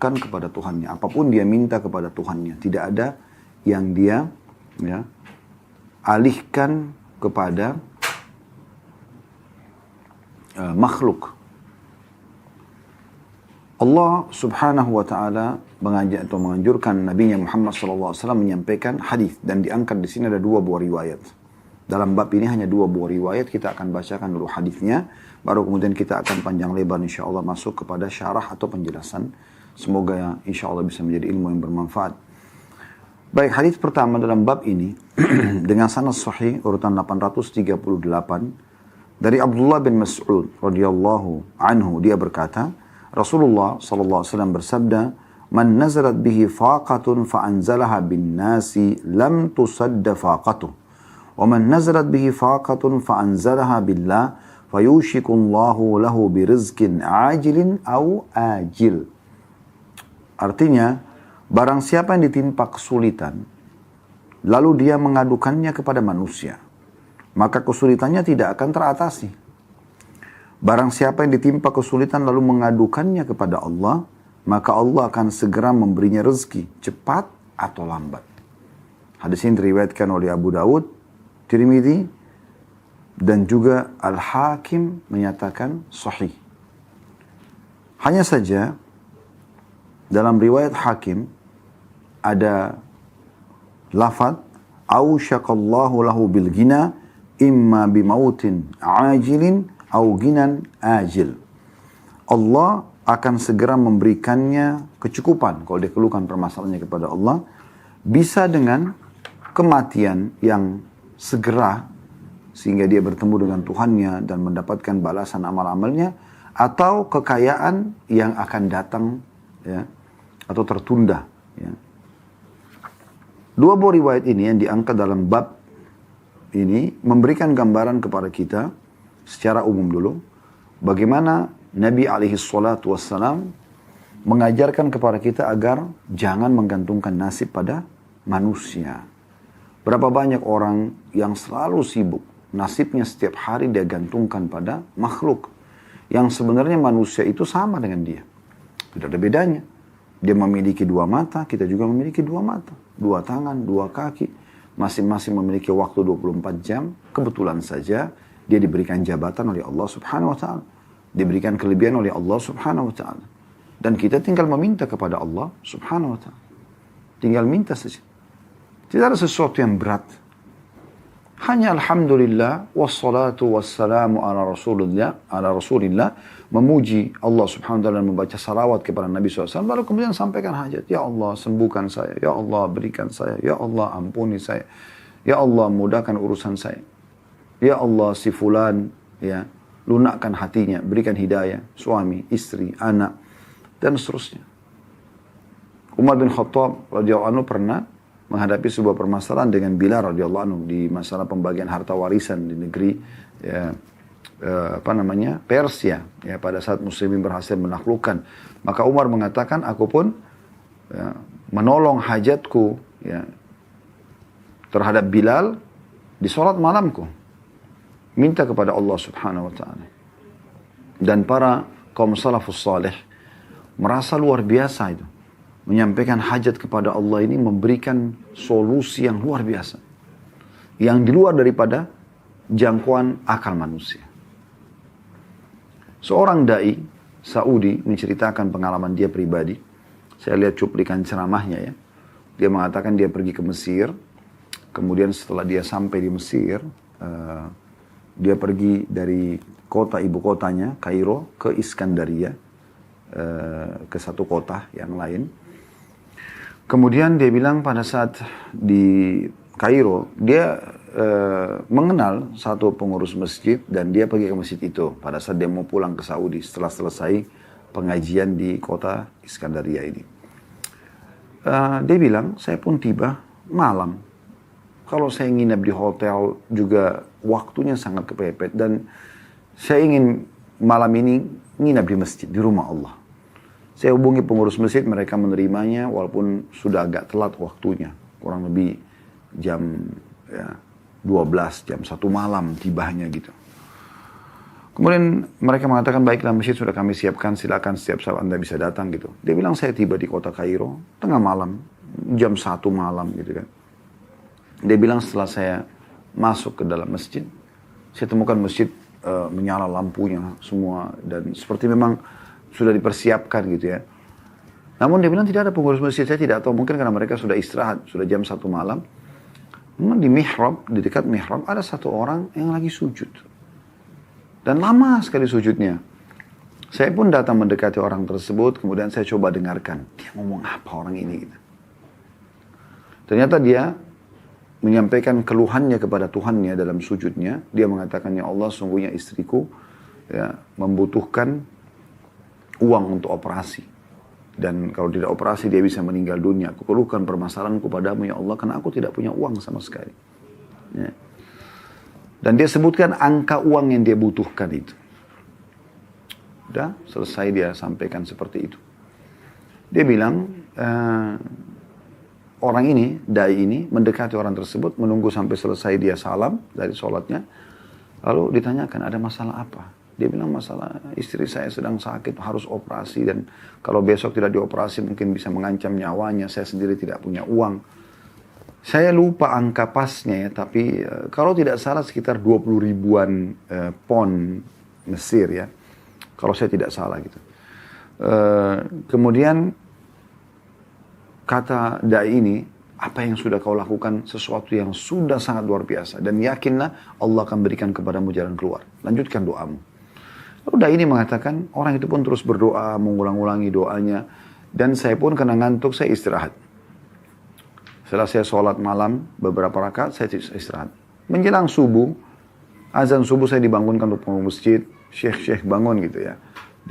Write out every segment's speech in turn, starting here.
kan kepada Tuhannya. Apapun dia minta kepada Tuhannya. Tidak ada yang dia alihkan kepada makhluk. Allah subhanahu wa ta'ala mengajak atau menganjurkan Nabi Muhammad SAW menyampaikan hadis dan diangkat di sini ada 2 buah riwayat. Dalam bab ini hanya 2 buah riwayat, kita akan bacakan dulu hadisnya, baru kemudian kita akan panjang lebar insyaAllah masuk kepada syarah atau penjelasan. Semoga insyaAllah bisa menjadi ilmu yang bermanfaat. Baik, hadis pertama dalam bab ini dengan sanad sahih urutan 838 dari Abdullah bin Mas'ud radhiyallahu anhu, dia berkata, Rasulullah sallallahu alaihi wasallam bersabda, "Man nazalat bihi faqatun fa anzalaha bin nasi lam tusadda faqatuh. Wa man nazalat bihi faqatun fa anzalaha billah fayushiku Allahu lahu birizqin ajilin aw ajil." Artinya, barang siapa yang ditimpa kesulitan lalu dia mengadukannya kepada manusia, maka kesulitannya tidak akan teratasi. Barang siapa yang ditimpa kesulitan lalu mengadukannya kepada Allah, maka Allah akan segera memberinya rezeki, cepat atau lambat. Hadis ini diriwayatkan oleh Abu Dawud, Tirmidzi, dan juga Al-Hakim menyatakan sahih. Hanya saja, dalam riwayat Hakim, ada lafaz, "Ausyaqallahu lahu bil ghina, imma bimautin ajilin, auginan ajil." Allah akan segera memberikannya kecukupan kalau dia keluhkan permasalahannya kepada Allah, bisa dengan kematian yang segera sehingga dia bertemu dengan Tuhannya dan mendapatkan balasan amal-amalnya, atau kekayaan yang akan datang atau tertunda. 2 buah riwayat ini yang diangkat dalam bab ini memberikan gambaran kepada kita secara umum dulu, bagaimana Nabi SAW mengajarkan kepada kita agar jangan menggantungkan nasib pada manusia. Berapa banyak orang yang selalu sibuk, nasibnya setiap hari dia gantungkan pada makhluk, yang sebenarnya manusia itu sama dengan dia. Tidak ada bedanya. Dia memiliki 2 mata, kita juga memiliki 2 mata, 2 tangan, 2 kaki, masing-masing memiliki waktu 24 jam, kebetulan saja dia diberikan jabatan oleh Allah subhanahu wa ta'ala. Diberikan kelebihan oleh Allah subhanahu wa ta'ala. Dan kita tinggal meminta kepada Allah subhanahu wa ta'ala. Tinggal minta saja. Tidak ada sesuatu yang berat. Hanya alhamdulillah, wassalatu wassalamu ala rasulillah, memuji Allah subhanahu wa ta'ala dan membaca salawat kepada Nabi SAW, baru kemudian sampaikan hajat. Ya Allah, sembuhkan saya. Ya Allah, berikan saya. Ya Allah, ampuni saya. Ya Allah, mudahkan urusan saya. Ya Allah, si fulan, lunakkan hatinya, berikan hidayah, suami, istri, anak, dan seterusnya. Umar bin Khattab radhiyallahu anhu pernah menghadapi sebuah permasalahan dengan Bilal radhiyallahu anhu di masalah pembagian harta warisan di negeri Persia. Pada saat muslimin berhasil menaklukkan, maka Umar mengatakan, aku pun menolong hajatku terhadap Bilal di sholat malamku. Minta kepada Allah subhanahu wa ta'ala. Dan para kaum salafus salih merasa luar biasa itu. Menyampaikan hajat kepada Allah ini memberikan solusi yang luar biasa. Yang di luar daripada jangkauan akal manusia. Seorang da'i Saudi menceritakan pengalaman dia pribadi. Saya lihat cuplikan ceramahnya ya. Dia mengatakan dia pergi ke Mesir. Kemudian setelah dia sampai di Mesir, dia pergi dari ibu kotanya, Kairo, ke Iskandaria, ke satu kota yang lain. Kemudian dia bilang pada saat di Kairo, dia mengenal satu pengurus masjid dan dia pergi ke masjid itu pada saat dia mau pulang ke Saudi setelah selesai pengajian di kota Iskandaria ini. Dia bilang, saya pun tiba malam. Kalau saya nginap di hotel juga waktunya sangat kepepet dan saya ingin malam ini nginap di masjid, di rumah Allah. Saya hubungi pengurus masjid, mereka menerimanya walaupun sudah agak telat waktunya. Kurang lebih jam 12, jam 1 malam tibanya gitu. Kemudian mereka mengatakan, baiklah masjid sudah kami siapkan, silakan setiap saat Anda bisa datang gitu. Dia bilang, saya tiba di kota Kairo, tengah malam, jam 1 malam gitu kan. Dia bilang setelah saya masuk ke dalam masjid, saya temukan masjid menyala lampunya semua, dan seperti memang sudah dipersiapkan gitu ya. Namun dia bilang tidak ada pengurus masjid, saya tidak tahu, mungkin karena mereka sudah istirahat, sudah jam 1 malam. Namun di mihrab, di dekat mihrab ada satu orang yang lagi sujud. Dan lama sekali sujudnya. Saya pun datang mendekati orang tersebut, kemudian saya coba dengarkan. Dia ngomong apa orang ini gitu. Ternyata dia menyampaikan keluhannya kepada Tuhannya dalam sujudnya. Dia mengatakan, ya Allah, sungguhnya istriku ya, membutuhkan uang untuk operasi. Dan kalau tidak operasi dia bisa meninggal dunia. Aku keluhkan permasalahanku padamu ya Allah, karena aku tidak punya uang sama sekali. Ya. Dan dia sebutkan angka uang yang dia butuhkan itu. Udah selesai dia sampaikan seperti itu. Dia bilang, orang ini, dai ini, mendekati orang tersebut, menunggu sampai selesai dia salam dari sholatnya. Lalu ditanyakan, ada masalah apa? Dia bilang, masalah istri saya sedang sakit, harus operasi. Dan kalau besok tidak dioperasi mungkin bisa mengancam nyawanya. Saya sendiri tidak punya uang. Saya lupa angka pasnya ya, tapi kalau tidak salah sekitar 20 ribuan pon Mesir ya. Kalau saya tidak salah gitu. Kemudian kata dai ini, apa yang sudah kau lakukan sesuatu yang sudah sangat luar biasa. Dan yakinlah Allah akan berikan kepadamu jalan keluar. Lanjutkan doamu. Lalu dai ini mengatakan, orang itu pun terus berdoa, mengulang-ulangi doanya. Dan saya pun kena ngantuk, saya istirahat. Setelah saya sholat malam, beberapa rakaat, saya istirahat. Menjelang subuh, azan subuh saya dibangunkan untuk pengurus masjid. Syekh bangun gitu ya.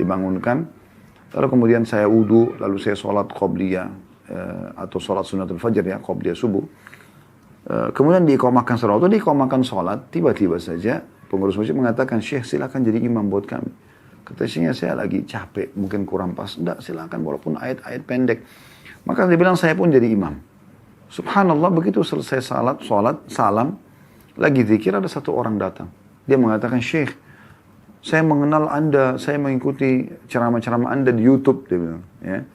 Dibangunkan. Lalu kemudian saya wudu, lalu saya sholat qobliyah. Atau sholat sunnatul fajr ya, qobliyah subuh. Kemudian diiqamahkan sholat. Waktu diiqamahkan sholat, tiba-tiba saja pengurus masjid mengatakan, Syekh silakan jadi imam buat kami. Kata syekhnya, saya lagi capek, mungkin kurang pas. Enggak, silakan walaupun ayat-ayat pendek. Maka dia bilang, saya pun jadi imam. Subhanallah, begitu selesai sholat, salam, lagi zikir, ada satu orang datang. Dia mengatakan, Syekh, saya mengenal Anda, saya mengikuti ceramah-ceramah Anda di YouTube, dia bilang. Ya.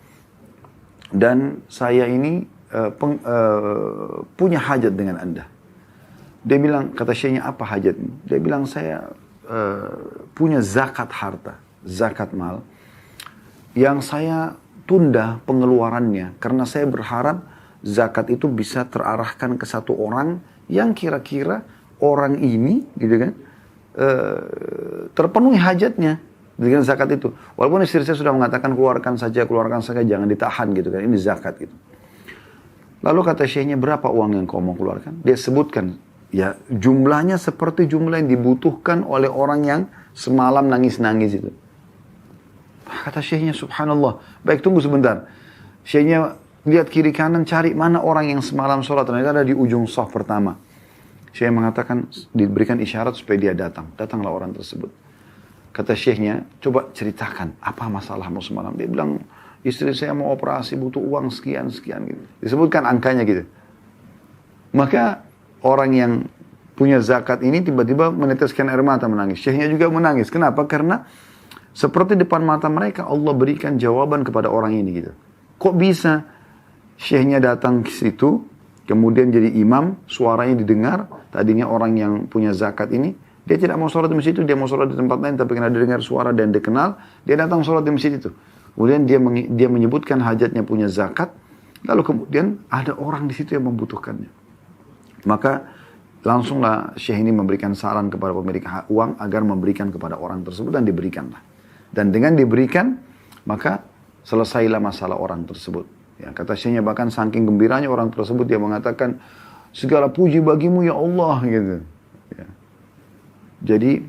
Dan saya ini punya hajat dengan Anda. Dia bilang, kata Syekhnya, apa hajatmu? Dia bilang, saya punya zakat harta, zakat mal, yang saya tunda pengeluarannya, karena saya berharap zakat itu bisa terarahkan ke satu orang yang kira-kira orang ini gitu kan terpenuhi hajatnya dengan zakat itu. Walaupun istri saya sudah mengatakan keluarkan saja, jangan ditahan gitu kan, ini zakat gitu. Lalu kata syekhnya, berapa uang yang kau mau keluarkan? Dia sebutkan, ya jumlahnya seperti jumlah yang dibutuhkan oleh orang yang semalam nangis-nangis itu. Kata syekhnya, subhanallah, baik tunggu sebentar. Syekhnya lihat kiri kanan, cari mana orang yang semalam sholat. Ternyata ada di ujung shaf pertama. Syekh mengatakan, diberikan isyarat supaya dia datang. Datanglah orang tersebut. Kata syekhnya, coba ceritakan, apa masalahmu semalam? Dia bilang, istri saya mau operasi, butuh uang sekian gitu. Disebutkan angkanya gitu. Maka orang yang punya zakat ini tiba-tiba meneteskan air mata, menangis. Syekhnya juga menangis. Kenapa? Karena seperti depan mata mereka, Allah berikan jawaban kepada orang ini gitu. Kok bisa? Syekhnya datang ke situ, kemudian jadi imam, suaranya didengar. Tadinya orang yang punya zakat ini, dia tidak mau sholat di masjid itu, dia mau sholat di tempat lain, tapi karena dia dengar suara dan dikenal, dia datang sholat di masjid itu. Kemudian dia menyebutkan hajatnya punya zakat, lalu kemudian ada orang di situ yang membutuhkannya. Maka langsunglah Syekh ini memberikan saran kepada pemilik uang agar memberikan kepada orang tersebut, dan diberikanlah. Dan dengan diberikan, maka selesailah masalah orang tersebut. Ya, kata Syekhnya, bahkan saking gembiranya orang tersebut, dia mengatakan, segala puji bagimu ya Allah gitu. Ya. Jadi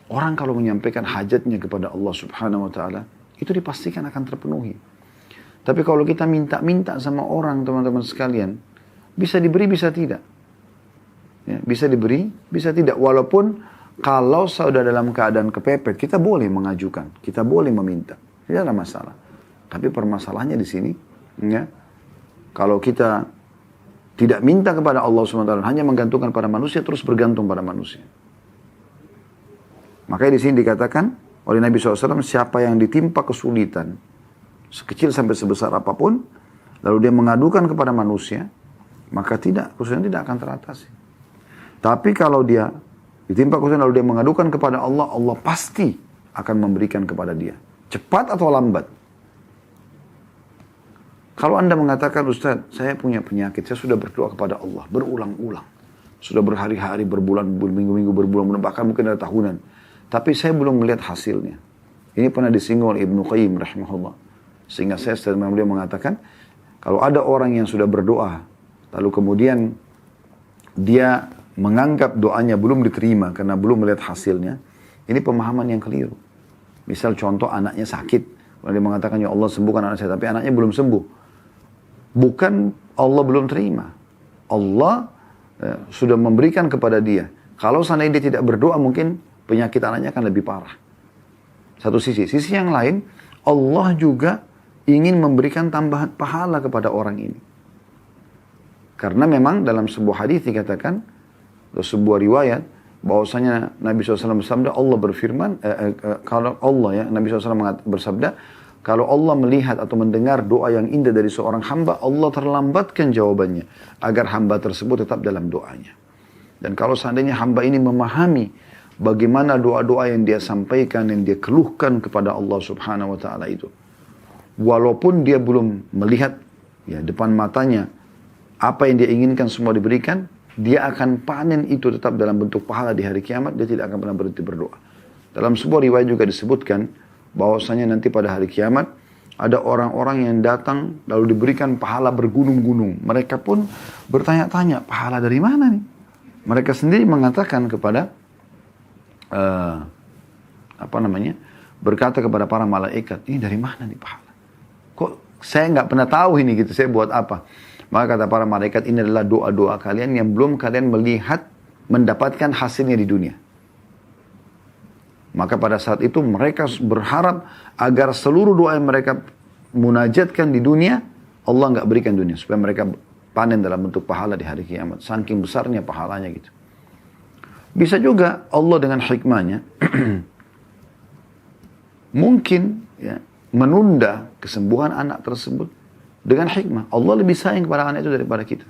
orang kalau menyampaikan hajatnya kepada Allah Subhanahu Wa Taala, itu dipastikan akan terpenuhi. Tapi kalau kita minta-minta sama orang, teman-teman sekalian, bisa diberi, bisa tidak. Ya, bisa diberi, bisa tidak. Walaupun kalau sudah dalam keadaan kepepet, kita boleh mengajukan, kita boleh meminta, tidak ada masalah. Tapi permasalahannya di sini, ya, kalau kita tidak minta kepada Allah SWT, hanya menggantungkan pada manusia, terus bergantung pada manusia. Makanya di sini dikatakan oleh Nabi SAW, siapa yang ditimpa kesulitan, sekecil sampai sebesar apapun, lalu dia mengadukan kepada manusia, maka kesulitan tidak akan teratasi. Tapi kalau dia ditimpa kesulitan lalu dia mengadukan kepada Allah, Allah pasti akan memberikan kepada dia. Cepat atau lambat. Kalau Anda mengatakan, Ustaz, saya punya penyakit, saya sudah berdoa kepada Allah berulang-ulang. Sudah berhari-hari, berbulan, minggu-minggu, berbulan-bulan, bahkan mungkin ada tahunan. Tapi saya belum melihat hasilnya. Ini pernah disinggung oleh Ibnu Qayyim rahimahullah. Sehingga saya setelah beliau mengatakan, kalau ada orang yang sudah berdoa, lalu kemudian dia menganggap doanya belum diterima karena belum melihat hasilnya, ini pemahaman yang keliru. Misal contoh anaknya sakit, kalau dia mengatakan, ya Allah sembuhkan anak saya, tapi anaknya belum sembuh. Bukan Allah belum terima. Allah sudah memberikan kepada dia. Kalau seandainya dia tidak berdoa, mungkin penyakit anaknya akan lebih parah. Satu sisi. Sisi yang lain, Allah juga ingin memberikan tambahan pahala kepada orang ini. Karena memang dalam sebuah hadis dikatakan, sebuah riwayat, bahwasanya Nabi SAW bersabda, Allah berfirman, kalau Allah ya, Nabi SAW bersabda, kalau Allah melihat atau mendengar doa yang indah dari seorang hamba, Allah terlambatkan jawabannya, agar hamba tersebut tetap dalam doanya. Dan kalau seandainya hamba ini memahami bagaimana doa-doa yang dia sampaikan, yang dia keluhkan kepada Allah Subhanahu wa Ta'ala itu, walaupun dia belum melihat ya depan matanya apa yang dia inginkan semua diberikan, dia akan panen itu tetap dalam bentuk pahala di hari kiamat. Dia tidak akan pernah berhenti berdoa. Dalam sebuah riwayat juga disebutkan bahwasanya nanti pada hari kiamat ada orang-orang yang datang lalu diberikan pahala bergunung-gunung. Mereka pun bertanya-tanya, pahala dari mana nih? Mereka sendiri mengatakan kepada berkata kepada para malaikat, ini dari mana nih pahala? Kok saya nggak pernah tahu ini gitu, saya buat apa? Maka kata para malaikat, ini adalah doa-doa kalian yang belum kalian melihat mendapatkan hasilnya di dunia. Maka pada saat itu mereka berharap agar seluruh doa yang mereka munajatkan di dunia, Allah nggak berikan dunia. Supaya mereka panen dalam bentuk pahala di hari kiamat. Saking besarnya pahalanya gitu. Bisa juga Allah dengan hikmahnya, mungkin ya, menunda kesembuhan anak tersebut dengan hikmah. Allah lebih sayang kepada anak itu daripada kita.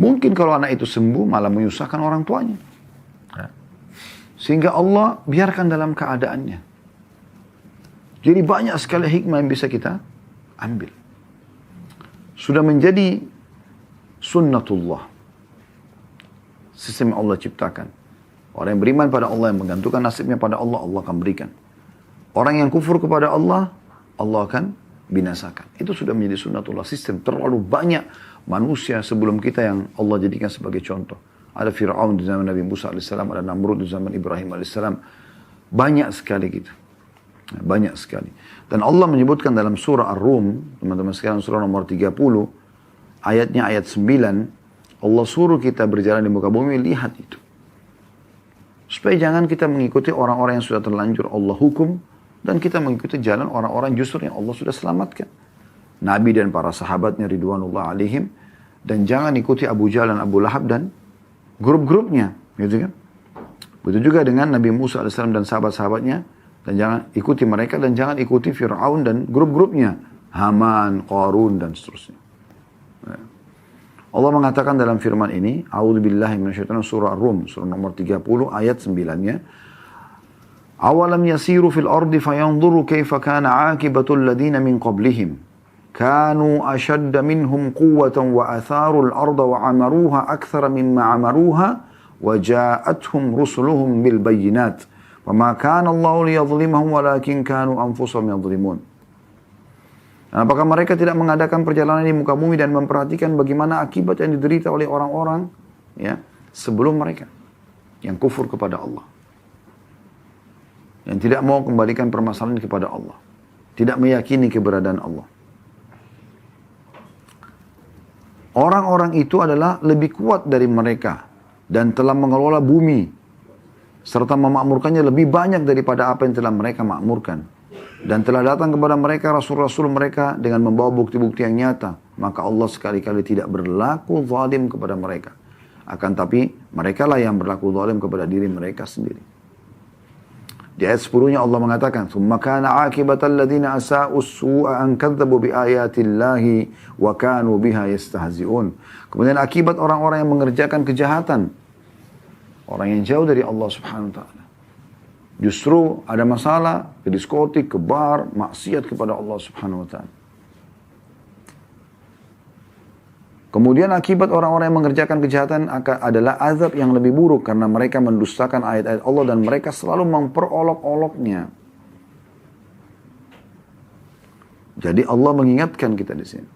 Mungkin kalau anak itu sembuh malah menyusahkan orang tuanya. Sehingga Allah biarkan dalam keadaannya. Jadi banyak sekali hikmah yang bisa kita ambil. Sudah menjadi sunnatullah. Sistem yang Allah ciptakan. Orang yang beriman pada Allah, yang menggantungkan nasibnya pada Allah, Allah akan berikan. Orang yang kufur kepada Allah, Allah akan binasakan. Itu sudah menjadi sunnatullah. Sistem terlalu banyak manusia sebelum kita yang Allah jadikan sebagai contoh. Ada Fir'aun di zaman Nabi Musa AS, ada Namrud di zaman Ibrahim AS. Banyak sekali gitu. Banyak sekali. Dan Allah menyebutkan dalam surah Ar-Rum, teman-teman sekalian, surah nomor 30, ayatnya ayat 9, Allah suruh kita berjalan di muka bumi, lihat itu. Supaya jangan kita mengikuti orang-orang yang sudah terlanjur Allah hukum, dan kita mengikuti jalan orang-orang justru yang Allah sudah selamatkan. Nabi dan para sahabatnya ridwanullah alaihim, dan jangan ikuti Abu Jahal dan Abu Lahab dan grup-grupnya, gitu kan? Begitu juga dengan Nabi Musa AS dan sahabat-sahabatnya, dan jangan ikuti mereka, dan jangan ikuti Fir'aun dan grup-grupnya, Haman, Qarun, dan seterusnya. Allah mengatakan dalam firman ini, A'udzubillahi minasyaitonir surah Ar-Rum, surah nomor 30 ayat 9-nya, Awalam yasiru fil ardi fayanzuru kaifa kana 'aqibatul ladina min qablihim كانوا أشد منهم قوة وأثاروا الأرض وعمروها أكثر مما عمروها وجاءتهم رسلهم بالبينات وما كان الله ليظلمهم ولكن كانوا أنفسهم يظلمون. Apakah mereka tidak mengadakan perjalanan di muka bumi dan memperhatikan bagaimana akibat yang diderita oleh orang-orang ya sebelum mereka yang kufur kepada Allah, yang tidak mau kembalikan permasalahan kepada Allah, tidak meyakini keberadaan Allah. Orang-orang itu adalah lebih kuat dari mereka dan telah mengelola bumi serta memakmurkannya lebih banyak daripada apa yang telah mereka makmurkan. Dan telah datang kepada mereka rasul-rasul mereka dengan membawa bukti-bukti yang nyata. Maka Allah sekali-kali tidak berlaku zalim kepada mereka. Akan tapi mereka lah yang berlaku zalim kepada diri mereka sendiri. Di ayat 10-nya Allah mengatakan, "Tsumma kana 'aqibatal ladzina asa'u as-su'a an kadzdzabu bi ayatillahi wa kanu biha yastahzi'un." Kemudian akibat orang-orang yang mengerjakan kejahatan, orang yang jauh dari Allah Subhanahu wa taala. Justru ada masalah ke diskotik, ke bar, maksiat kepada Allah Subhanahu wa taala. Kemudian akibat orang-orang yang mengerjakan kejahatan adalah azab yang lebih buruk karena mereka mendustakan ayat-ayat Allah dan mereka selalu memperolok-oloknya. Jadi Allah mengingatkan kita di sini.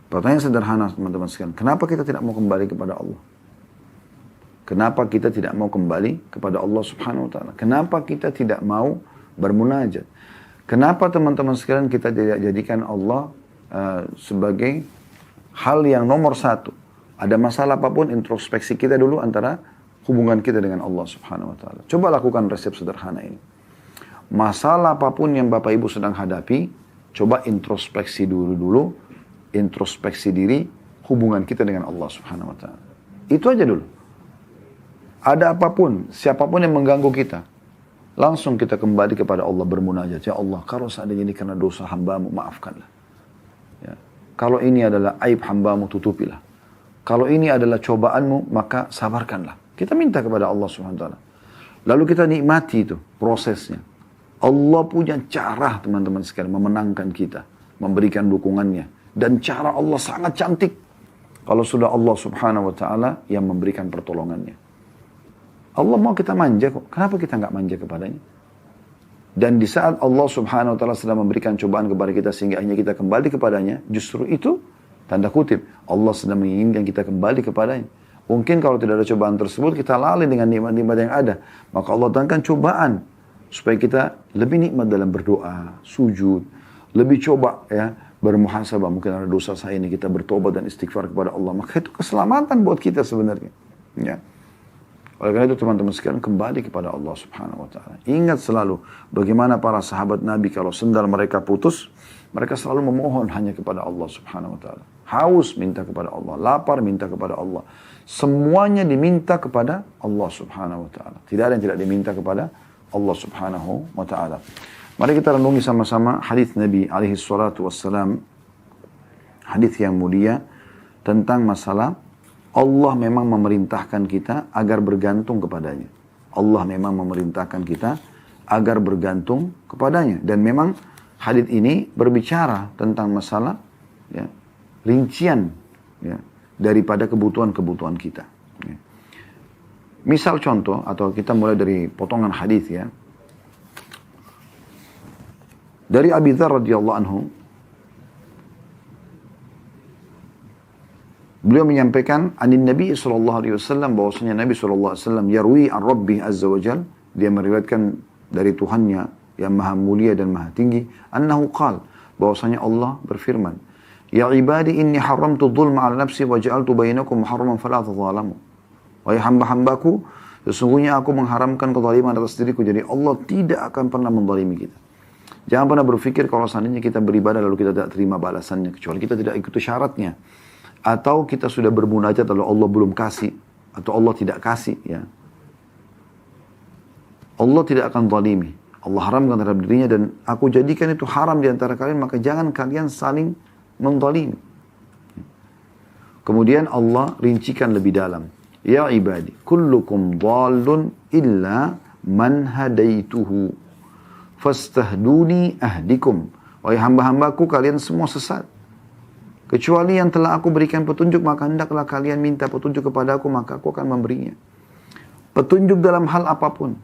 Pertanyaan sederhana teman-teman sekalian, kenapa kita tidak mau kembali kepada Allah? Kenapa kita tidak mau kembali kepada Allah Subhanahu wa taala? Kenapa kita tidak mau bermunajat? Kenapa teman-teman sekalian kita tidak jadikan Allah sebagai hal yang nomor satu? Ada masalah apapun, introspeksi kita dulu antara hubungan kita dengan Allah Subhanahu wa taala. Coba lakukan resep sederhana ini. Masalah apapun yang Bapak Ibu sedang hadapi, coba introspeksi dulu, introspeksi diri, hubungan kita dengan Allah Subhanahu wa taala. Itu aja dulu. Ada apapun, siapapun yang mengganggu kita, langsung kita kembali kepada Allah bermunajat. Ya Allah, kalau seandainya ini karena dosa hamba-Mu, maafkanlah. Ya. Kalau ini adalah aib hamba-Mu, tutupilah. Kalau ini adalah cobaan-Mu, maka sabarkanlah. Kita minta kepada Allah Subhanahu wa taala. Lalu kita nikmati itu prosesnya. Allah punya cara, teman-teman sekalian, memenangkan kita, memberikan dukungannya, dan cara Allah sangat cantik. Kalau sudah Allah Subhanahu wa taala yang memberikan pertolongannya. Allah mau kita manja kok. Kenapa kita nggak manja kepadanya? Dan di saat Allah Subhanahu wa taala sedang memberikan cobaan kepada kita sehingga akhirnya kita kembali kepadanya, justru itu tanda kutip Allah sedang menginginkan kita kembali kepadanya. Mungkin kalau tidak ada cobaan tersebut kita lalai dengan nikmat-nikmat yang ada, maka Allah datangkan cobaan supaya kita lebih nikmat dalam berdoa, sujud, lebih coba ya bermuhasabah, mungkin ada dosa saya ini, kita bertobat dan istighfar kepada Allah, maka itu keselamatan buat kita sebenarnya. Ya. Oleh karena itu teman-teman sekalian, kembali kepada Allah Subhanahu wa taala. Ingat selalu bagaimana para sahabat Nabi kalau sendal mereka putus, mereka selalu memohon hanya kepada Allah Subhanahu wa taala. Haus minta kepada Allah, lapar minta kepada Allah. Semuanya diminta kepada Allah Subhanahu wa taala. Tidak ada yang tidak diminta kepada Allah Subhanahu wa taala. Mari kita renungi sama-sama hadis Nabi alaihi salatu wassalam. Hadis yang mulia tentang masalah Allah memang memerintahkan kita agar bergantung kepadanya. Allah memang memerintahkan kita agar bergantung kepadanya. Dan memang hadis ini berbicara tentang masalah ya, rincian ya, daripada kebutuhan-kebutuhan kita. Ya. Misal contoh, atau kita mulai dari potongan hadis ya. Dari Abi Dzar radhiyallahu anhu, beliau menyampaikan anin Nabi sallallahu alaihi wasallam, bahwasanya Nabi sallallahu alaihi wasallam yarwi an Rabbih azza wajal, dia meriwayatkan dari Tuhannya yang maha mulia dan maha tinggi, annahu qala, bahwasanya Allah berfirman, ya ibadi inni haramtu dzulma 'ala nafsi wa ja'altu bainakum muharraman fala tadzalamu. Wahai hamba-hambaku, sesungguhnya aku mengharamkan kezaliman atas diriku, jadi Allah tidak akan pernah menzalimi kita. Jangan pernah berpikir kalau seandainya kita beribadah lalu kita tidak terima balasannya, kecuali kita tidak ikuti syaratnya. Atau kita sudah bermunajat lalu Allah belum kasih, atau Allah tidak kasih ya. Allah tidak akan zalimi. Allah haramkan terhadap dirinya dan aku jadikan itu haram di antara kalian, maka jangan kalian saling menzalimi. Kemudian Allah rincikan lebih dalam. Ya ibadi, kullukum dhallun illa man hadaituhu. Fastahduni ahdikum. Wahai hamba-hambaku, kalian semua sesat. Kecuali yang telah aku berikan petunjuk, maka hendaklah kalian minta petunjuk kepadaku, maka aku akan memberinya. Petunjuk dalam hal apapun.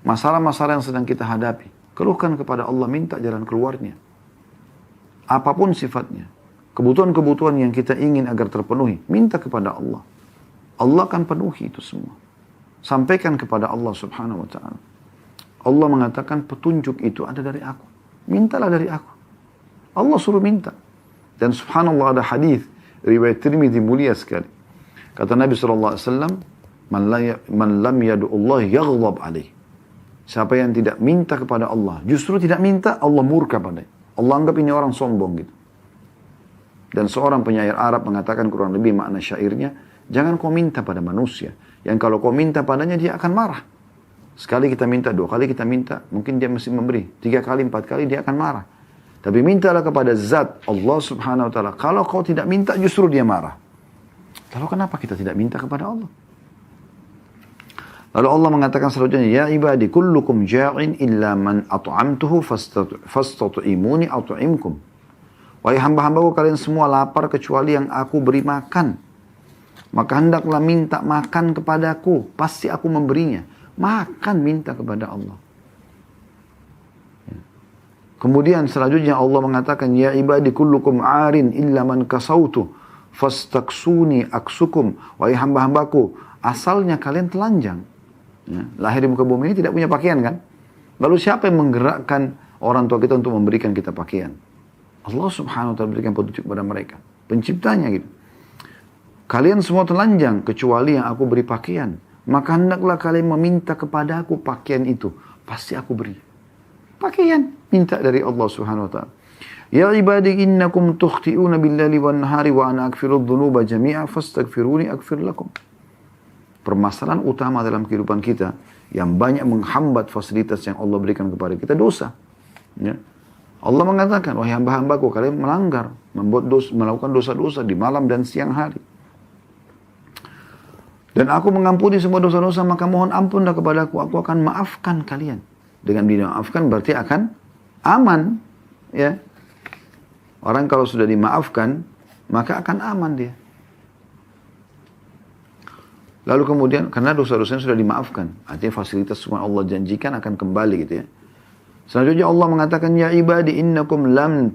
Masalah-masalah yang sedang kita hadapi, keluhkan kepada Allah, minta jalan keluarnya. Apapun sifatnya. Kebutuhan-kebutuhan yang kita ingin agar terpenuhi, minta kepada Allah. Allah akan penuhi itu semua. Sampaikan kepada Allah Subhanahu wa ta'ala. Allah mengatakan petunjuk itu ada dari aku. Mintalah dari aku. Allah suruh minta. Dan subhanallah ada hadis riwayat Tirmidzi mulia sekali. Kata Nabi SAW, man lam yad'ullah yaghdab alaih. Siapa yang tidak minta kepada Allah, justru tidak minta, Allah murka padanya. Allah anggap ini orang sombong gitu. Dan seorang penyair Arab mengatakan kurang lebih makna syairnya, Jangan kau minta pada manusia. Yang kalau kau minta padanya dia akan marah. Sekali kita minta, 2 kali kita minta, mungkin dia mesti memberi. 3 kali, 4 kali dia akan marah. Tapi mintalah kepada zat Allah subhanahu wa ta'ala. Kalau kau tidak minta justru dia marah. Lalu kenapa kita tidak minta kepada Allah? Lalu Allah mengatakan selanjutnya, ya ibadi kullukum ja'in illa man at'amtuhu fastat'imuni at'imkum. Wahai hamba-hambaku, kalian semua lapar kecuali yang aku beri makan. Maka hendaklah minta makan kepadaku, pasti aku memberinya. Makan minta kepada Allah. Kemudian selanjutnya Allah mengatakan, ya ibadi kullukum arin illa man kasautu fastaksuni aksukum. Wahai hamba-hambaku, asalnya kalian telanjang. Ya, lahir di muka bumi ini tidak punya pakaian kan? Lalu siapa yang menggerakkan orang tua kita untuk memberikan kita pakaian? Allah subhanahu wa ta'ala berikan petunjuk kepada mereka. Penciptanya gitu. Kalian semua telanjang kecuali yang aku beri pakaian. Maka hendaklah kalian meminta kepada aku pakaian itu. Pasti aku beri. Pakaian. Minta dari Allah subhanahu wa ta'ala. Ya ibadi innakum tukhti'una billaili wan nahari wa ana akfirud dhunuba jami'a fastaghfiruni akfir lakum. Permasalahan utama dalam kehidupan kita yang banyak menghambat fasilitas yang Allah berikan kepada kita, dosa. Ya. Allah mengatakan, wahai hamba-hambaku, kalian melanggar, melakukan dosa-dosa di malam dan siang hari. Dan aku mengampuni semua dosa-dosa, maka mohon ampunlah kepadaku, aku akan maafkan kalian. Dengan dimaafkan berarti akan aman. Ya. Orang kalau sudah dimaafkan, maka akan aman dia. Lalu kemudian, karena dosa-dosanya sudah dimaafkan. Artinya fasilitas semua Allah janjikan akan kembali gitu ya. Selanjutnya Allah mengatakan, ya ibadi innakum lan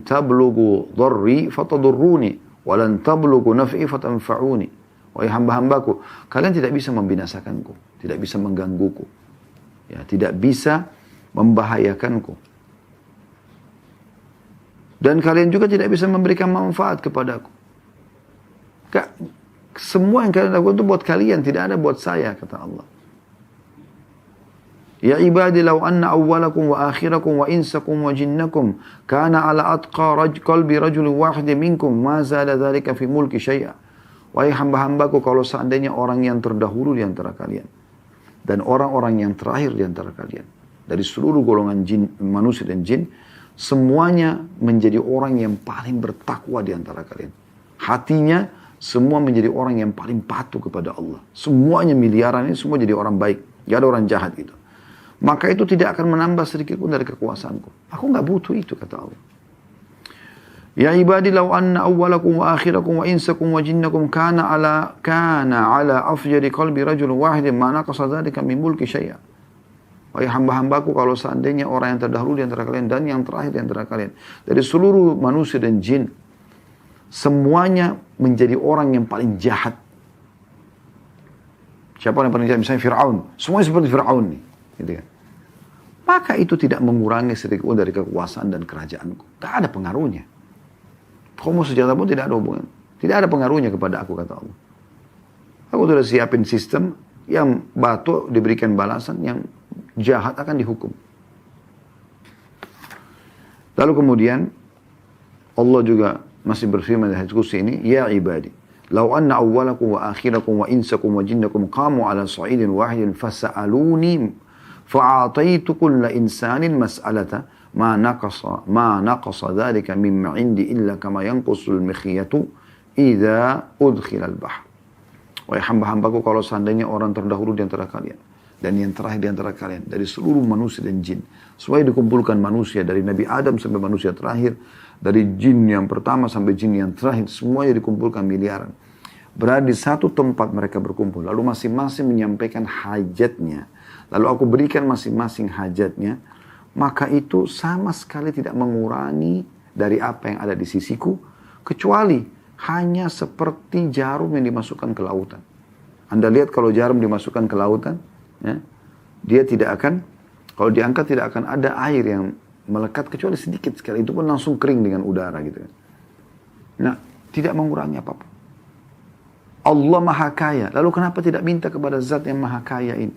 tablughu dharri fatadurruni wa lan tablughu naf'i fatanfa'uni. Wahai hamba-hambaku, kalian tidak bisa membinasakanku, tidak bisa menggangguku. Ya, tidak bisa membahayakanku. Dan kalian juga tidak bisa memberikan manfaat kepadaku. Semua yang kalian lakukan itu buat kalian, tidak ada buat saya, kata Allah. Ya ibadi law anna awwalakum wa akhirakum wa insakum wa jinnakum kana ala atqa qalbi rajulin wahidin minkum ma zada dhalika fi mulki syai'a. Wahai hamba-hambaku, kalau seandainya orang yang terdahulu di antara kalian dan orang-orang yang terakhir di antara kalian dari seluruh golongan jin, manusia dan jin, semuanya menjadi orang yang paling bertakwa di antara kalian. Hatinya semua menjadi orang yang paling patuh kepada Allah. Semuanya miliaran ini semua jadi orang baik. Gak ada orang jahat gitu. Maka itu tidak akan menambah sedikit pun dari kekuasaanku. Aku gak butuh itu, kata Allah. Ya ibadi law anna awwalakum wa akhirakum wa insakum wa jinnakum kana ala afjari qalbi rajulun wahidin ma naqasa dzalika min mulki syai'a. Wahai hamba-hambaku, kalau seandainya orang yang terdahulu di antara kalian dan yang terakhir di antara kalian dari seluruh manusia dan jin semuanya menjadi orang yang paling jahat. Siapa yang paling jahat? Misalnya Fir'aun. Semuanya seperti Fir'aun nih. Gitu kan. Maka itu tidak mengurangi sedikit pun dari kekuasaan dan kerajaanku. Tak ada pengaruhnya. Kau mau sejahtera pun tidak ada hubungan. Tidak ada pengaruhnya kepada aku, kata Allah. Aku sudah siapin sistem yang batu diberikan balasan, yang jahat akan dihukum. Lalu kemudian Allah juga masih berfirman di hadis qudsi ini, ya ibadi, law anna awwalakum wa akhirakum wa insakum wa jinnakum qamu ala sa'idin wahidin fasa'aluni fa'ataitu kulla insanin mas'alata ma naqasa dhalika mimma indi illa kama yanqusul mikhyatu idza udkhila al-bahr. Wahai hamba-hambaku, kalau seandainya orang terdahulu di antara kalian dan yang terakhir di antara kalian dari seluruh manusia dan jin, semua dikumpulkan manusia dari Nabi Adam sampai manusia terakhir, dari jin yang pertama sampai jin yang terakhir, semuanya dikumpulkan miliaran, berada di satu tempat mereka berkumpul, lalu masing-masing menyampaikan hajatnya, lalu aku berikan masing-masing hajatnya, maka itu sama sekali tidak mengurangi dari apa yang ada di sisiku, kecuali hanya seperti jarum yang dimasukkan ke lautan. Anda lihat kalau jarum dimasukkan ke lautan, ya, dia tidak akan, kalau diangkat tidak akan ada air yang melekat kecuali sedikit sekali. Itu pun langsung kering dengan udara gitu. Nah, tidak mengurangi apapun. Allah Maha Kaya. Lalu kenapa tidak minta kepada zat yang Maha Kaya ini?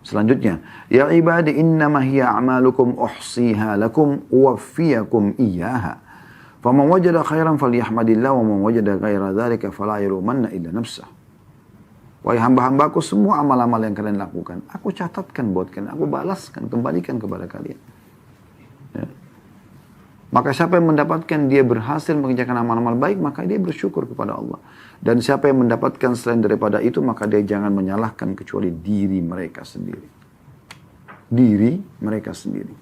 Selanjutnya, ya ibadi innama hiya a'malukum uhsiha lakum uwaffiyakum iyyaha Faman wajada khairan falyahmadillah wa man wajada ghaira dzalika fala yalumanna illa nafsah. Wahai hamba-hambaku, semua amal-amal yang kalian lakukan, aku catatkan buat kalian, aku balaskan, kembalikan kepada kalian. Ya. Maka siapa yang mendapatkan dia berhasil mengerjakan amal-amal baik, maka dia bersyukur kepada Allah. Dan siapa yang mendapatkan selain daripada itu, maka dia jangan menyalahkan kecuali diri mereka sendiri. Diri mereka sendiri.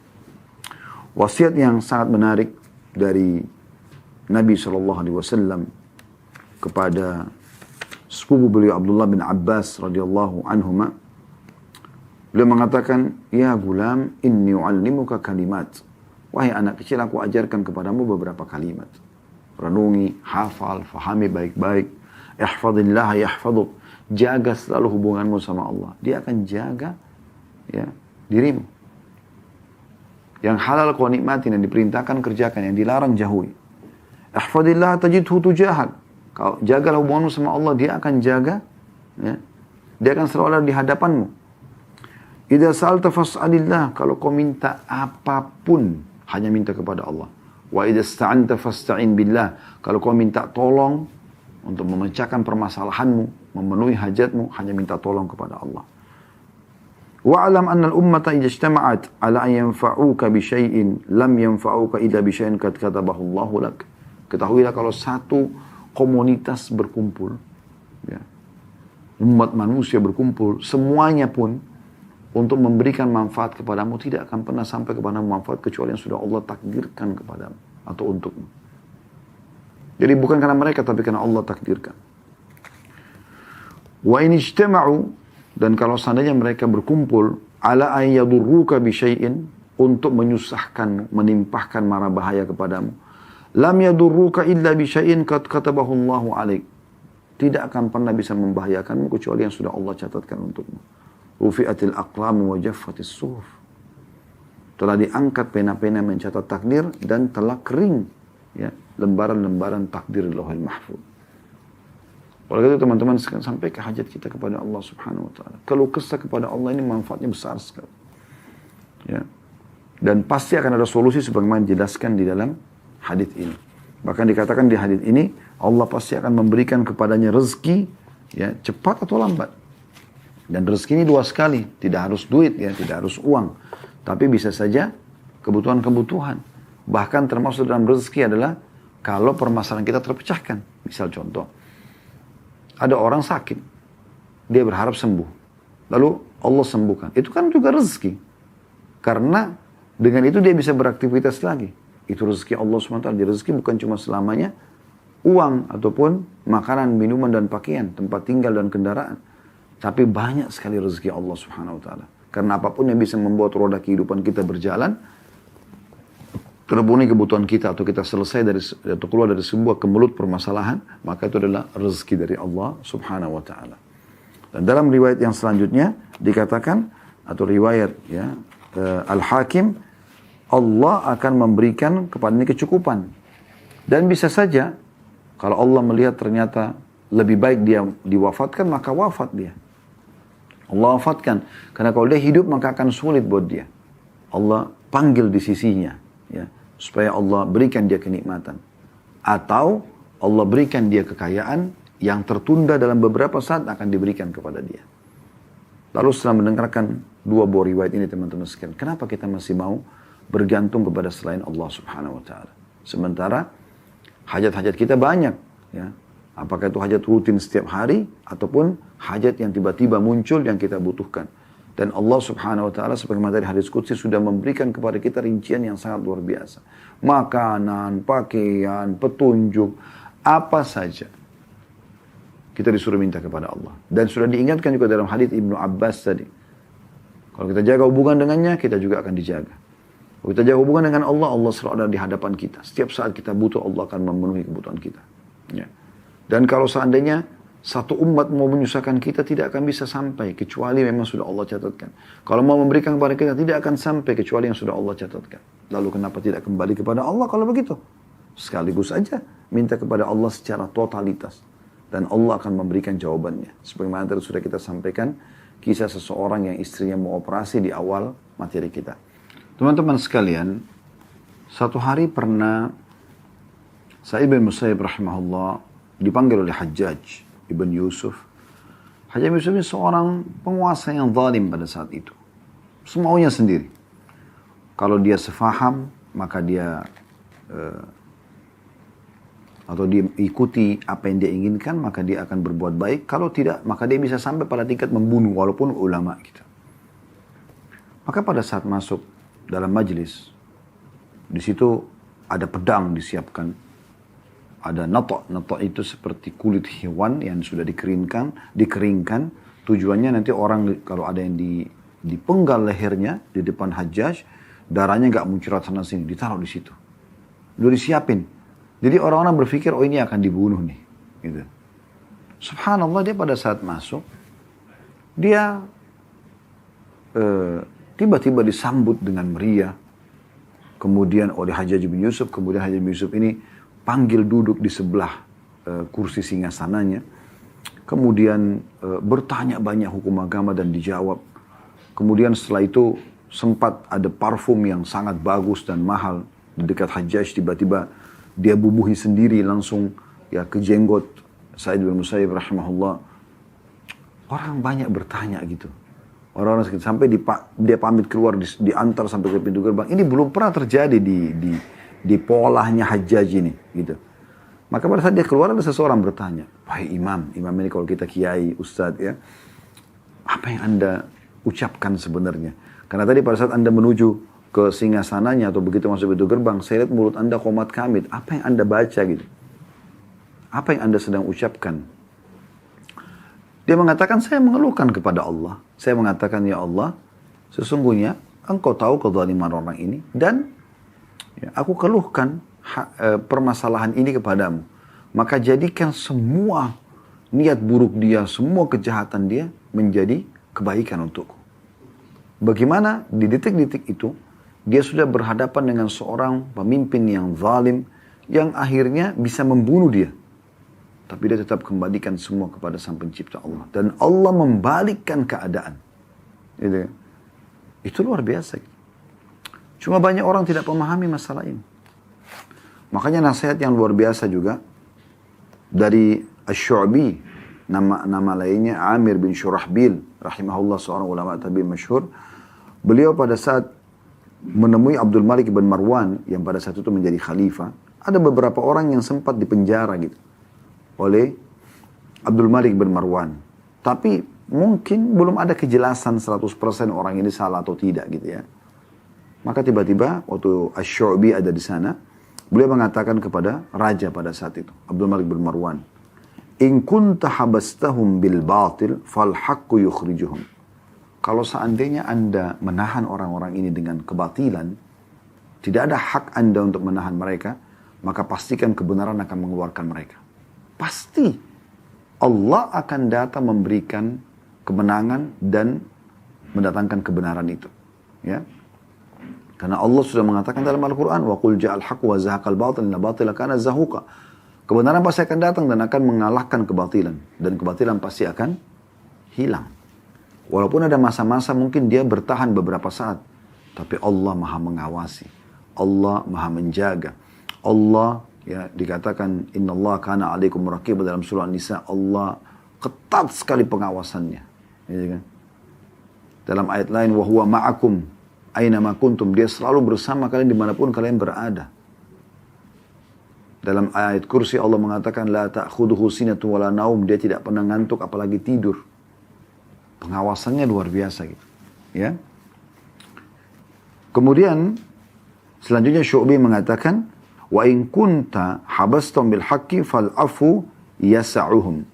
Wasiat yang sangat menarik dari Nabi SAW kepada sepupu beliau Abdullah bin Abbas radhiyallahu anhuma. Beliau mengatakan, "Ya gulam, inni u'allimuka kalimat." Wahai anak kecil, aku ajarkan kepadamu beberapa kalimat. Renungi, hafal, fahami baik-baik. Ihfadillah yahfaduk. Jaga selalu hubunganmu sama Allah. Dia akan jaga ya, dirimu. Yang halal kau nikmatin, yang diperintahkan kerjakan, yang dilarang jauhi. Ihfadillah tajidhu tujahak. Kau jagalah hubunganmu sama Allah, dia akan jaga. Ya. Dia akan selalu ada di hadapanmu. Idza sa'alta fas'alillah. Kalau kau minta apapun, hanya minta kepada Allah. Wa idza ista'anta fasta'in billah. Kalau kau minta tolong untuk memecahkan permasalahanmu, memenuhi hajatmu, hanya minta tolong kepada Allah. Wa'alam anna al-ummata idza ijtama'at ala an yanfa'uka bi syai'in lam yanfa'uka illa bi syai'in qad katabahu Allahu lak. Ketahuilah kalau satu komunitas berkumpul, ya, umat manusia berkumpul, semuanya pun untuk memberikan manfaat kepadamu, tidak akan pernah sampai kepadamu manfaat kecuali yang sudah Allah takdirkan kepadamu atau untukmu. Jadi bukan karena mereka, tapi karena Allah takdirkan. Wa in ijtama'u, dan kalau seandainya mereka berkumpul, ala an yadurruka bi syai'in, untuk menyusahkanmu, menimpahkan mara bahaya kepadamu, lam yadurruka illa bi syai'in qad katabahu Allahu 'alaik. Tidak akan pernah bisa membahayakanmu kecuali yang sudah Allah catatkan untukmu. Rufi'atil aqlam wa jaffatis suhuf. Telah diangkat pena-pena mencatat takdir dan telah kering ya lembaran-lembaran takdir Lauhul Mahfuz. Oleh itu teman-teman sampai ke hajat kita kepada Allah Subhanahu wa taala. Kalau kesah kepada Allah ini manfaatnya besar sekali. Ya. Dan pasti akan ada solusi sebagaimana dijelaskan di dalam hadis ini. Bahkan dikatakan di hadis ini Allah pasti akan memberikan kepadanya rezeki ya cepat atau lambat. Dan rezeki ini dua sekali, tidak harus duit ya, tidak harus uang, tapi bisa saja kebutuhan-kebutuhan. Bahkan termasuk dalam rezeki adalah kalau permasalahan kita terpecahkan. Misal contoh, ada orang sakit, dia berharap sembuh, lalu Allah sembuhkan. Itu kan juga rezeki, karena dengan itu dia bisa beraktivitas lagi. Itu rezeki Allah SWT. Jadi rezeki bukan cuma selamanya uang ataupun makanan, minuman dan pakaian, tempat tinggal dan kendaraan. Tapi banyak sekali rezeki Allah Subhanahu wa taala. Karena apapun yang bisa membuat roda kehidupan kita berjalan, terpenuhi kebutuhan kita atau kita selesai dari atau keluar dari sebuah kemelut permasalahan, maka itu adalah rezeki dari Allah Subhanahu wa taala. Dan dalam riwayat yang selanjutnya dikatakan atau riwayat ya Al-Hakim, Allah akan memberikan kepadanya kecukupan. Dan bisa saja kalau Allah melihat ternyata lebih baik dia diwafatkan, maka wafat dia. Allah wafatkan. Karena kalau dia hidup, maka akan sulit buat dia. Allah panggil di sisinya. Ya, supaya Allah berikan dia kenikmatan. Atau Allah berikan dia kekayaan yang tertunda dalam beberapa saat akan diberikan kepada dia. Lalu setelah mendengarkan dua buah riwayat ini teman-teman sekalian, kenapa kita masih mau bergantung kepada selain Allah Subhanahu wa taala? Sementara hajat-hajat kita banyak, ya. Apakah itu hajat rutin setiap hari ataupun hajat yang tiba-tiba muncul yang kita butuhkan. Dan Allah Subhanahu wa taala sebagaimana dari hadis qudsi sudah memberikan kepada kita rincian yang sangat luar biasa. Makanan, pakaian, petunjuk, apa saja kita disuruh minta kepada Allah. Dan sudah diingatkan juga dalam hadis Ibnu Abbas tadi. Kalau kita jaga hubungan dengannya, kita juga akan dijaga. Kalau kita jaga hubungan dengan Allah, Allah selalu ada di hadapan kita. Setiap saat kita butuh, Allah akan memenuhi kebutuhan kita. Ya. Dan kalau seandainya satu umat mau menyusahkan kita, tidak akan bisa sampai kecuali memang sudah Allah catatkan. Kalau mau memberikan kepada kita, tidak akan sampai kecuali yang sudah Allah catatkan. Lalu kenapa tidak kembali kepada Allah kalau begitu? Sekaligus saja minta kepada Allah secara totalitas. Dan Allah akan memberikan jawabannya. Sebagaimana tadi sudah kita sampaikan, kisah seseorang yang istrinya mau operasi di awal materi kita. Teman-teman sekalian, satu hari pernah Sa'id bin Musayyib rahimahullah dipanggil oleh Hajjaj ibn Yusuf. Hajjaj bin Yusuf ini seorang penguasa yang zalim pada saat itu. Semaunya sendiri. Kalau dia sefaham, maka dia atau dia ikuti apa yang dia inginkan, maka dia akan berbuat baik. Kalau tidak, maka dia bisa sampai pada tingkat membunuh walaupun ulama gitu. Maka pada saat masuk dalam majelis, di situ ada pedang disiapkan, ada natok. Natok itu seperti kulit hewan yang sudah dikeringkan. Tujuannya nanti orang kalau ada yang dipenggal lehernya di depan Hajjaj, darahnya nggak muncrat sana sini, ditaruh di situ. Udah disiapin. Jadi orang-orang berpikir, oh ini akan dibunuh nih. Gitu. Subhanallah, dia pada saat masuk, dia tiba-tiba disambut dengan meriah. Kemudian oleh Hajjaj bin Yusuf, kemudian Hajjaj bin Yusuf ini panggil duduk di sebelah kursi singgasananya. Kemudian bertanya banyak hukum agama dan dijawab. Kemudian setelah itu sempat ada parfum yang sangat bagus dan mahal di dekat Hajjaj. Tiba-tiba dia bubuhi sendiri langsung ya ke jenggot Sa'id bin Musayyib rahimahullah. Orang banyak bertanya gitu. Orang-orang sekitar sampai dia pamit keluar, diantar sampai ke pintu gerbang. Ini belum pernah terjadi di polahnya Hajjaj ini, gitu. Maka pada saat dia keluar ada seseorang bertanya, wahai imam ini kalau kita kiai, ustadz ya, apa yang anda ucapkan sebenarnya? Karena tadi pada saat anda menuju ke singgasananya atau begitu masuk pintu gerbang, saya lihat mulut anda qomat kamit. Apa yang anda baca gitu? Apa yang anda sedang ucapkan? Dia mengatakan, saya mengeluhkan kepada Allah. Saya mengatakan, ya Allah, sesungguhnya engkau tahu kezaliman orang ini. Dan ya, aku keluhkan permasalahan ini kepadamu. Maka jadikan semua niat buruk dia, semua kejahatan dia menjadi kebaikan untukku. Bagaimana di detik-detik itu, dia sudah berhadapan dengan seorang pemimpin yang zalim, yang akhirnya bisa membunuh dia. Tapi dia tetap kembalikan semua kepada Sang Pencipta Allah. Dan Allah membalikkan keadaan. Itu luar biasa. Cuma banyak orang tidak memahami masalah ini. Makanya nasihat yang luar biasa juga dari Asy-Syu'bi, nama lainnya Amir bin Syurahbil, rahimahullah, seorang ulama tabi'in masyhur. Beliau pada saat menemui Abdul Malik bin Marwan yang pada saat itu menjadi khalifah, ada beberapa orang yang sempat dipenjara gitu oleh Abdul Malik bin Marwan. Tapi mungkin belum ada kejelasan 100% orang ini salah atau tidak gitu ya. Maka tiba-tiba waktu Asy-Syu'bi ada di sana, beliau mengatakan kepada raja pada saat itu, Abdul Malik bin Marwan, "In kunta habastahum bil batil fal haqqu yukhrijuhum." Kalau seandainya Anda menahan orang-orang ini dengan kebatilan, tidak ada hak Anda untuk menahan mereka, maka pastikan kebenaran akan mengeluarkan mereka. Pasti Allah akan datang memberikan kemenangan dan mendatangkan kebenaran itu. Ya. Karena Allah sudah mengatakan dalam Al-Quran, wa qul ja'al haqq wa zahaqal batil inna batila kana zahuqa. Kebenaran pasti akan datang dan akan mengalahkan kebatilan, dan kebatilan pasti akan hilang. Walaupun ada masa-masa mungkin dia bertahan beberapa saat, tapi Allah Maha mengawasi, Allah Maha menjaga. Allah ya dikatakan innallaha kana 'alaikum raqiba dalam surah An-Nisa, Allah ketat sekali pengawasannya. Ya, kan? Dalam ayat lain, wa huwa ma'akum aina ma kuntum, dia selalu bersama kalian dimanapun kalian berada. Dalam ayat kursi Allah mengatakan la ta'khudhuhu sinatun wala naum, dia tidak pernah ngantuk apalagi tidur. Pengawasannya luar biasa gitu. Ya. Kemudian selanjutnya Syu'bi mengatakan wa in kunta habastum bil haqqi fal afu yas'uhum.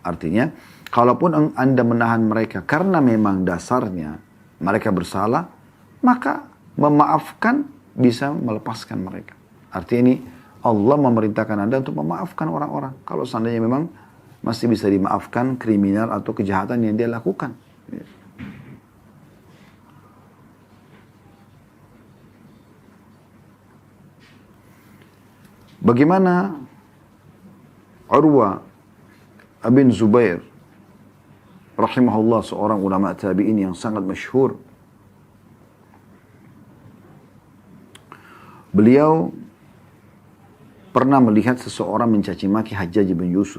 Artinya, kalaupun Anda menahan mereka karena memang dasarnya mereka bersalah, maka memaafkan bisa melepaskan mereka. Artinya ini Allah memerintahkan Anda untuk memaafkan orang-orang. Kalau seandainya memang masih bisa dimaafkan kriminal atau kejahatan yang dia lakukan. Bagaimana Urwa bin Zubair rahimahullah, seorang ulama tabi'in yang sangat masyhur. Beliau pernah melihat seseorang mencaci maki Hajjaj bin Yusuf.